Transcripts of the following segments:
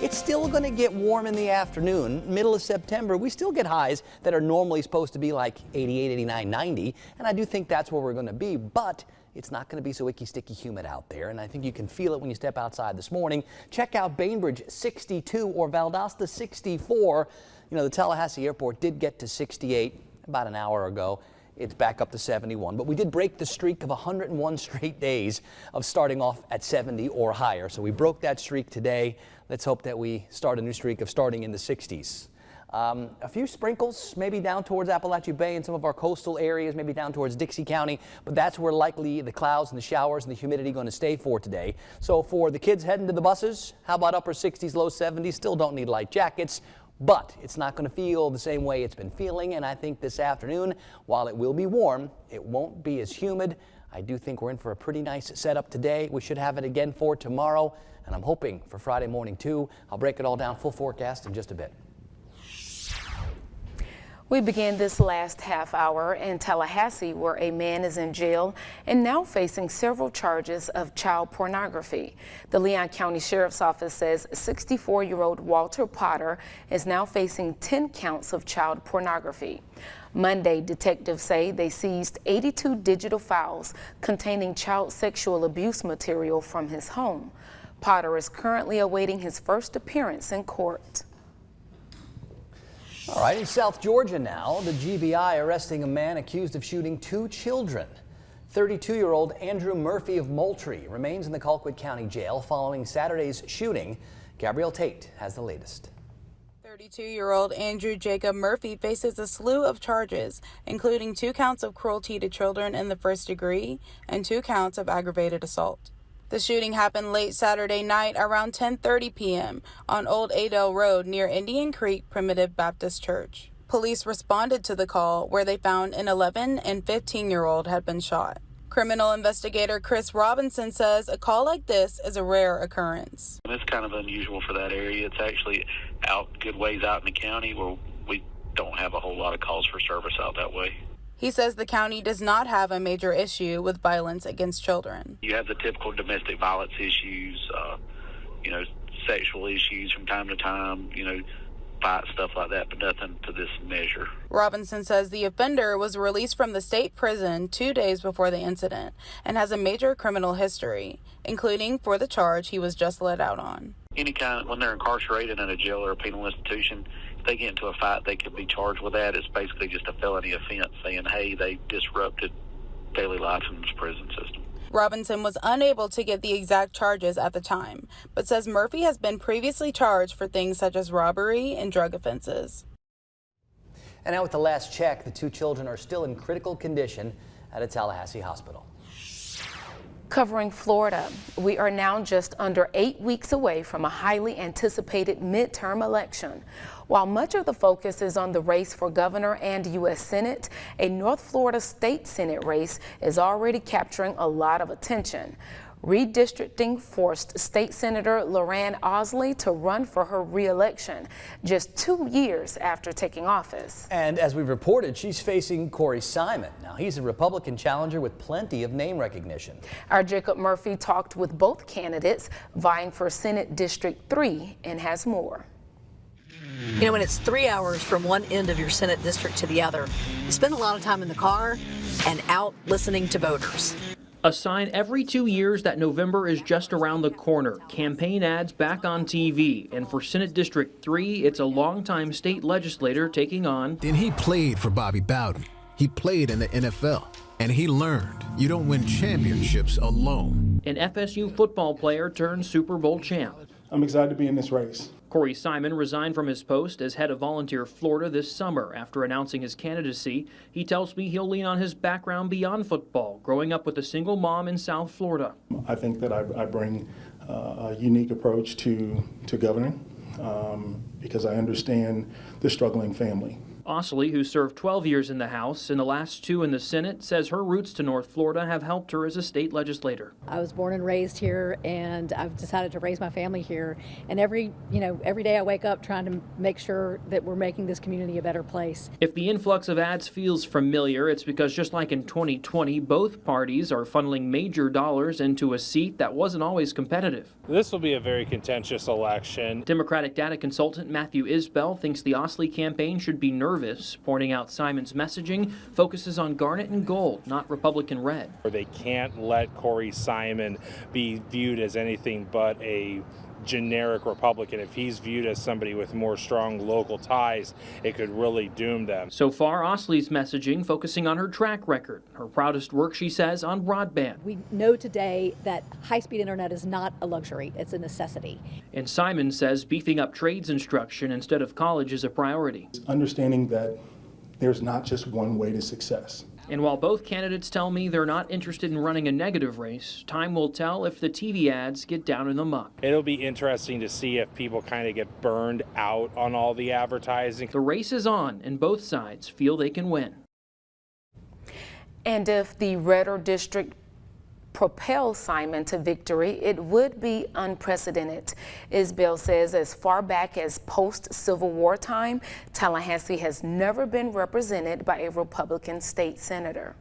It's still going to get warm in the afternoon. Middle of September, we still get highs that are normally supposed to be like 88, 89, 90. And I do think that's where we're going to be. But it's not going to be so icky, sticky, humid out there. And I think you can feel it when you step outside this morning. Check out Bainbridge 62 or Valdosta 64. You know, the Tallahassee airport did get to 68 about an hour ago. It's back up to 71, but we did break the streak of 101 straight days of starting off at 70 or higher. So we broke that streak today. Let's hope that we start a new streak of starting in the 60s. A few sprinkles, maybe down towards Appalachia Bay and some of our coastal areas, maybe down towards Dixie County, but that's where likely the clouds and the showers and the humidity going to stay for today. So for the kids heading to the buses, how about upper 60s, low 70s? Still don't need light jackets. But it's not going to feel the same way it's been feeling, and I think this afternoon, while it will be warm, it won't be as humid. I do think we're in for a pretty nice setup today. We should have it again for tomorrow, and I'm hoping for Friday morning too. I'll break it all down, full forecast in just a bit. We began this last half hour in Tallahassee, where a man is in jail and now facing several charges of child pornography. The Leon County Sheriff's Office says 64-year-old Walter Potter is now facing 10 counts of child pornography. Monday, detectives say they seized 82 digital files containing child sexual abuse material from his home. Potter is currently awaiting his first appearance in court. All right, in South Georgia now, the GBI arresting a man accused of shooting 2 children. 32-year-old Andrew Murphy of Moultrie remains in the Colquitt County Jail following Saturday's shooting. Gabrielle Tate has the latest. 32-year-old Andrew Jacob Murphy faces a slew of charges, including 2 counts of cruelty to children in the first degree and 2 counts of aggravated assault. The shooting happened late Saturday night around 10:30 p.m. on Old Adel Road near Indian Creek Primitive Baptist Church. Police responded to the call where they found an 11 and 15-year-old had been shot. Criminal investigator Chris Robinson says a call like this is a rare occurrence. It's kind of unusual for that area. It's actually out good ways out in the county where we don't have a whole lot of calls for service out that way. He says the county does not have a major issue with violence against children. You have the typical domestic violence issues, sexual issues from time to time, fight, stuff like that, but nothing to this measure. Robinson says the offender was released from the state prison 2 days before the incident and has a major criminal history, including for the charge he was just let out on. When they're incarcerated in a jail or a penal institution, if they get into a fight, they could be charged with that. It's basically just a felony offense saying, hey, they disrupted daily life in this prison system. Robinson was unable to get the exact charges at the time, but says Murphy has been previously charged for things such as robbery and drug offenses. And now with the last check, the 2 children are still in critical condition at a Tallahassee hospital. Covering Florida, we are now just under 8 weeks away from a highly anticipated midterm election. While much of the focus is on the race for governor and U.S. Senate, a North Florida state Senate race is already capturing a lot of attention. Redistricting forced State Senator Loran Osley to run for her re-election just 2 years after taking office. And as we've reported, she's facing Corey Simon. Now, he's a Republican challenger with plenty of name recognition. Our Jacob Murphy talked with both candidates vying for Senate District 3 and has more. You know, when it's 3 hours from one end of your Senate district to the other, you spend a lot of time in the car and out listening to voters. A sign every 2 years that November is just around the corner. Campaign ads back on TV. And for Senate District 3, it's a longtime state legislator taking on. Then he played for Bobby Bowden. He played in the NFL. And he learned you don't win championships alone. An FSU football player turned Super Bowl champ. I'm excited to be in this race. Corey Simon resigned from his post as head of Volunteer Florida this summer after announcing his candidacy. He tells me he'll lean on his background beyond football, growing up with a single mom in South Florida. I think that I bring a unique approach to governing because I understand the struggling family. Osley, who served 12 years in the House and the last 2 in the Senate, says her roots to North Florida have helped her as a state legislator. I was born and raised here, and I've decided to raise my family here. And every day I wake up trying to make sure that we're making this community a better place. If the influx of ads feels familiar, it's because just like in 2020, both parties are funneling major dollars into a seat that wasn't always competitive. This will be a very contentious election. Democratic data consultant Matthew Isbell thinks the Osley campaign should be nervous, pointing out Simon's messaging focuses on garnet and gold, not Republican red. They can't let Corey Simon be viewed as anything but a generic Republican. If he's viewed as somebody with more strong local ties, it could really doom them. So far, Osley's messaging focusing on her track record. Her proudest work, she says, on broadband. We know today that high-speed internet is not a luxury, it's a necessity. And Simon says beefing up trades instruction instead of college is a priority. Understanding that there's not just one way to success. And while both candidates tell me they're not interested in running a negative race, time will tell if the TV ads get down in the muck. It'll be interesting to see if people kind of get burned out on all the advertising. The race is on, and both sides feel they can win. And if the Redder District propel Simon to victory, it would be unprecedented. Isbell says as far back as post-Civil War time, Tallahassee has never been represented by a Republican state senator.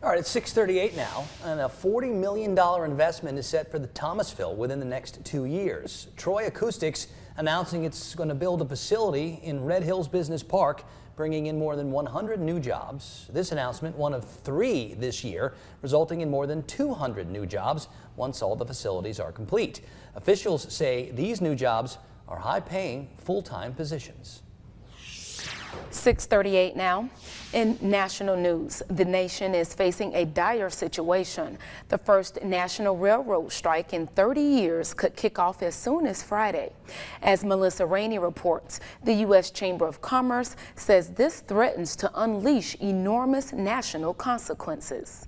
All right, it's 6:38 now, and a $40 million investment is set for the Thomasville within the next 2 years. Troy Acoustics announcing it's going to build a facility in Red Hills Business Park, bringing in more than 100 new jobs. This announcement, one of 3 this year, resulting in more than 200 new jobs once all the facilities are complete. Officials say these new jobs are high-paying, full-time positions. 6:38 now. In national news, the nation is facing a dire situation. The first national railroad strike in 30 years could kick off as soon as Friday. As Melissa Rainey reports, the U.S. Chamber of Commerce says this threatens to unleash enormous national consequences.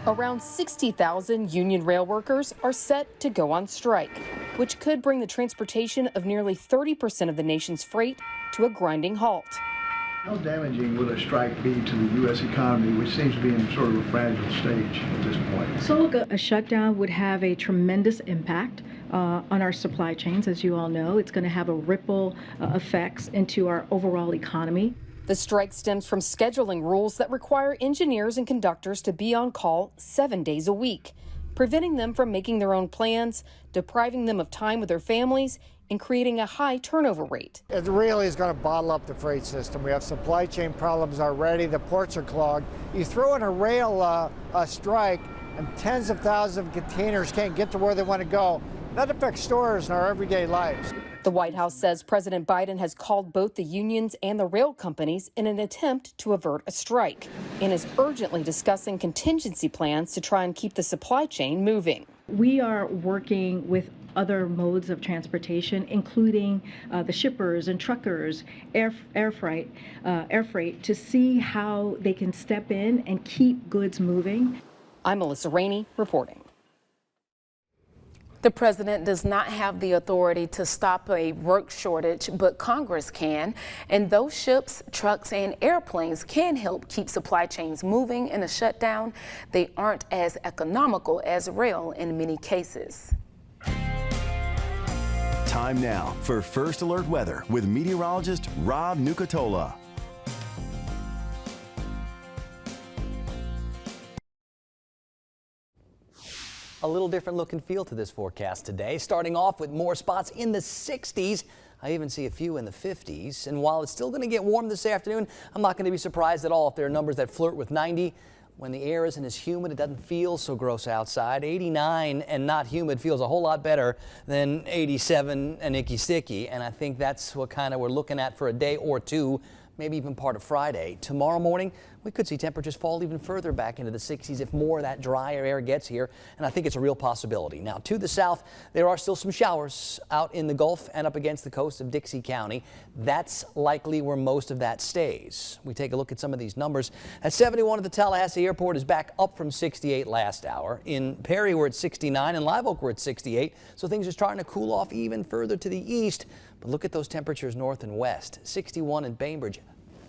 Around 60,000 union rail workers are set to go on strike, which could bring the transportation of nearly 30% of the nation's freight to a grinding halt. How damaging will a strike be to the U.S. economy, which seems to be in sort of a fragile stage at this point? So a shutdown would have a tremendous impact on our supply chains. As you all know, it's going to have a ripple effects into our overall economy. The strike stems from scheduling rules that require engineers and conductors to be on call 7 days a week, preventing them from making their own plans, depriving them of time with their families, and creating a high turnover rate. It really is going to bottle up the freight system. We have supply chain problems already. The ports are clogged. You throw in a rail strike and tens of thousands of containers can't get to where they want to go. That affects stores and our everyday lives. The White House says President Biden has called both the unions and the rail companies in an attempt to avert a strike and is urgently discussing contingency plans to try and keep the supply chain moving. We are working with other modes of transportation, including the shippers and truckers, air freight, to see how they can step in and keep goods moving. I'm Melissa Rainey reporting. The president does not have the authority to stop a work shortage, but Congress can. And those ships, trucks, and airplanes can help keep supply chains moving in a shutdown. They aren't as economical as rail in many cases. Time now for First Alert Weather with meteorologist Rob Nucatola. A little different look and feel to this forecast today, starting off with more spots in the 60s. I even see a few in the 50s. And while it's still going to get warm this afternoon, I'm not going to be surprised at all if there are numbers that flirt with 90. When the air isn't as humid, it doesn't feel so gross outside. 89 and not humid feels a whole lot better than 87 and icky sticky. And I think that's what kind of we're looking at for a day or two, maybe even part of Friday. Tomorrow morning, we could see temperatures fall even further back into the 60s if more of that drier air gets here, and I think it's a real possibility. Now, to the south, there are still some showers out in the Gulf and up against the coast of Dixie County. That's likely where most of that stays. We take a look at some of these numbers. At 71 at the Tallahassee airport is back up from 68 last hour. In Perry, we're at 69, and Live Oak, we're at 68, so things are starting to cool off even further to the east. But look at those temperatures north and west. 61 in Bainbridge,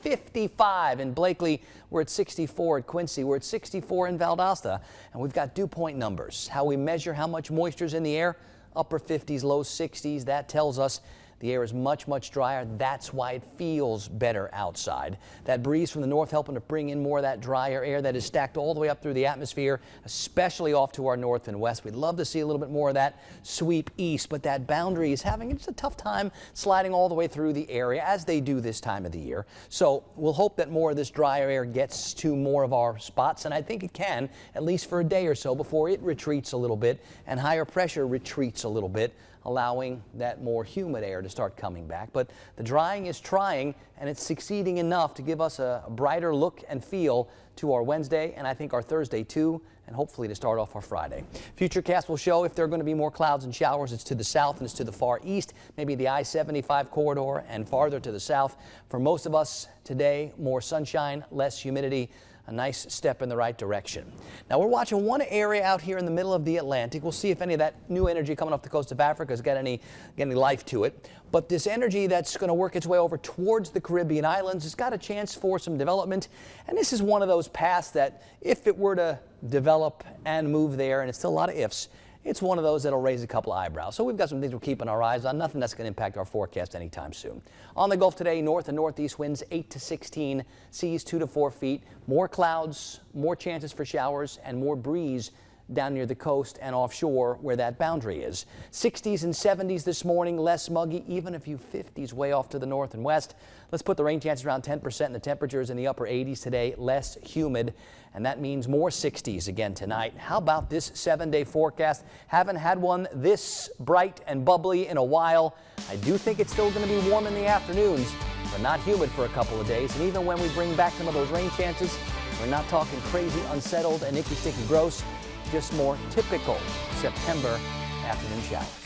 55 in Blakely. We're at 64 at Quincy. We're at 64 in Valdosta. And we've got dew point numbers. How we measure how much moisture is in the air, upper 50s, low 60s. That tells us the air is much, much drier. That's why it feels better outside. That breeze from the north helping to bring in more of that drier air that is stacked all the way up through the atmosphere, especially off to our north and west. We'd love to see a little bit more of that sweep east, but that boundary is having just a tough time sliding all the way through the area, as they do this time of the year. So we'll hope that more of this drier air gets to more of our spots, and I think it can, at least for a day or so, before it retreats a little bit and higher pressure retreats a little bit, allowing that more humid air to start coming back. But the drying is trying, and it's succeeding enough to give us a brighter look and feel to our Wednesday, and I think our Thursday too, and hopefully to start off our Friday. Futurecast will show if there are going to be more clouds and showers. It's to the south and it's to the far east, maybe the I-75 corridor and farther to the south. For most of us today, more sunshine, less humidity. A nice step in the right direction. Now we're watching one area out here in the middle of the Atlantic. We'll see if any of that new energy coming off the coast of Africa has got any life to it. But this energy that's going to work its way over towards the Caribbean islands has got a chance for some development. And this is one of those paths that if it were to develop and move there, and it's still a lot of ifs, it's one of those that'll raise a couple of eyebrows. So we've got some things we're keeping our eyes on. Nothing that's going to impact our forecast anytime soon. On the Gulf today, north and northeast winds 8 to 16, seas 2 to 4 feet. More clouds, more chances for showers, and more breeze down near the coast and offshore where that boundary is. 60s and 70s this morning, less muggy, even a few 50s way off to the north and west. Let's put the rain chances around 10% and the temperatures in the upper 80s today, less humid, and that means more 60s again tonight. How about this 7-day forecast? Haven't had one this bright and bubbly in a while. I do think it's still going to be warm in the afternoons, but not humid for a couple of days. And even when we bring back some of those rain chances, we're not talking crazy, unsettled, and icky, sticky, gross. Just more typical September afternoon showers.